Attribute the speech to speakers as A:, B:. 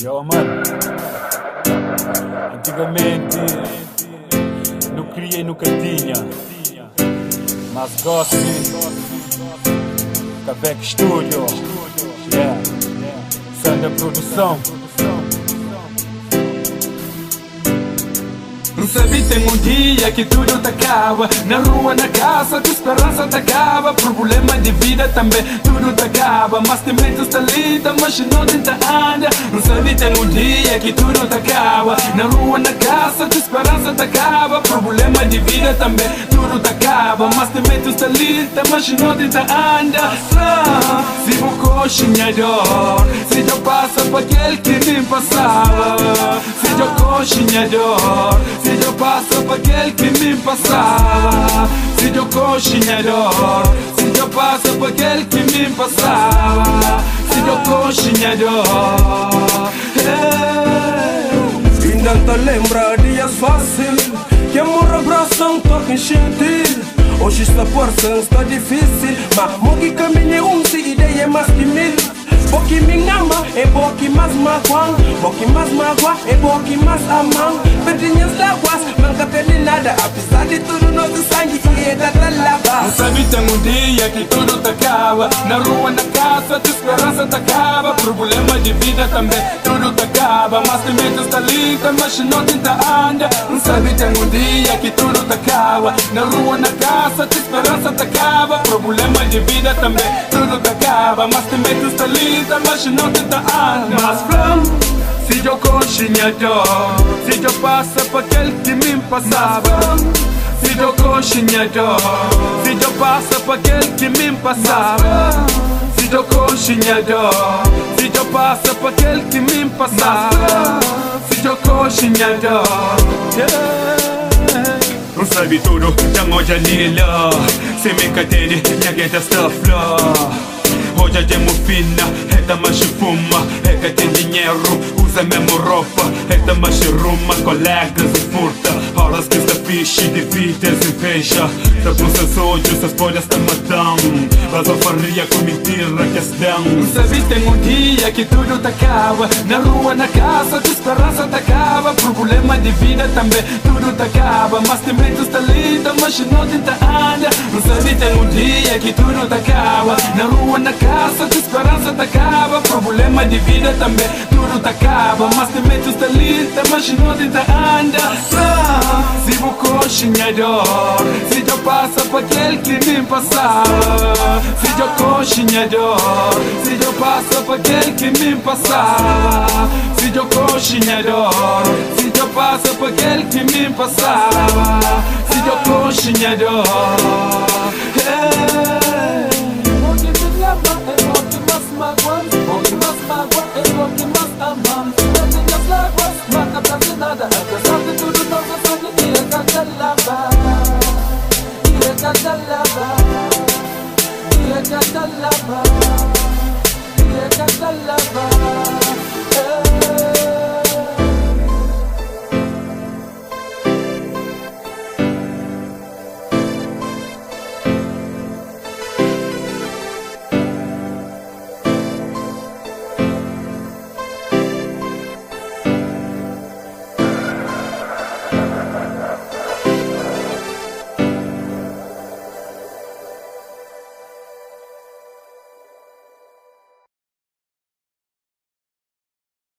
A: Yo, mano, antigamente não queria e nunca tinha, mas gosto Cabec Studio, Sanda Produção.
B: Não sabe, tem um dia que tudo te acaba. Na rua, na casa, tua esperança te acaba. Problema de vida também, tudo te acaba. Mas tem medo está lida, mas não tenta anda. Não sabe, tem um dia que tudo te acaba. Na rua, na casa, tua esperança te acaba. Problema de vida também, tudo te acaba. Mas tem medo está lida, mas não tenta anda. Se vou coxinhador, se eu passa para aquele que me passava. Se eu coxinhador, se eu passo para aquele que me passava. Se eu coxinhador, se eu passo para aquele que me passava. Se eu coxinhador,
C: ainda te lembra dias fácil que amor abração toca enchente. Hoje está força, está difícil, mas mogi caminho se ideia mais que mil. Boki me ama, é boki mais magoan. Boki mais magoa, é boki mais amam. Pedrinhas láguas, nunca tem nada. Apesar de tudo, nosso sangue é da lava.
B: não sabe, tem um dia que tudo te acaba. Na rua, na casa, tua esperança te acaba. Problema de vida também, tudo te acaba. Mas tem medo está linda, mas não tenta anda. Não sabe, tem um dia que tudo te acaba. Na rua, na casa, tua esperança te acaba. Problema de vida também, tudo te acaba. Mas tem medo está linda, mas não tenta anda. Mas flam, se eu coxinhador, se eu passa para aquele que me passava. Se eu coxinhador, se eu passa para aquele que me passava. Se eu coxinhador, se eu passa para aquele que me passava. Se eu coxinhador, não sabe tudo, já hoje lila. Se me catene, já que esta flor. Hoje é fina, esta mais fuma, é que tem dinheiro, usa mesmo roupa, esta mais ruma, colegas e furta, horas que está fixe, divide e inveja, tá com seus olhos, seus folhas estão matando, mas a faria com mentira que se dão. Não sabe, tem um dia que tudo te acaba, na rua, na casa, tua esperança te acaba, problema de vida também, tudo te acaba, mas tem medo está linda, mas não tenta anda. Não sabe, tem um dia que tudo te acaba, na rua, na casa, tua esperança te acaba. Problema de vida também, tudo te acaba. Mas tem medo está linda, mas não tenta anda. Se vou coxinhador, se eu passa para aquele que me passava. Se eu coxinhador, se eu passa para aquele que me passava. Se eu coxinhador, se eu passa para aquele que me passava. Se eu coxinhador,
D: Boki mas magua, é boki mas amam. Pedrinhas láguas, nunca teve nada. Apesar de tudo, nosso sangue ia catalava. Ia catalava. Ia catalava. Ia catalava.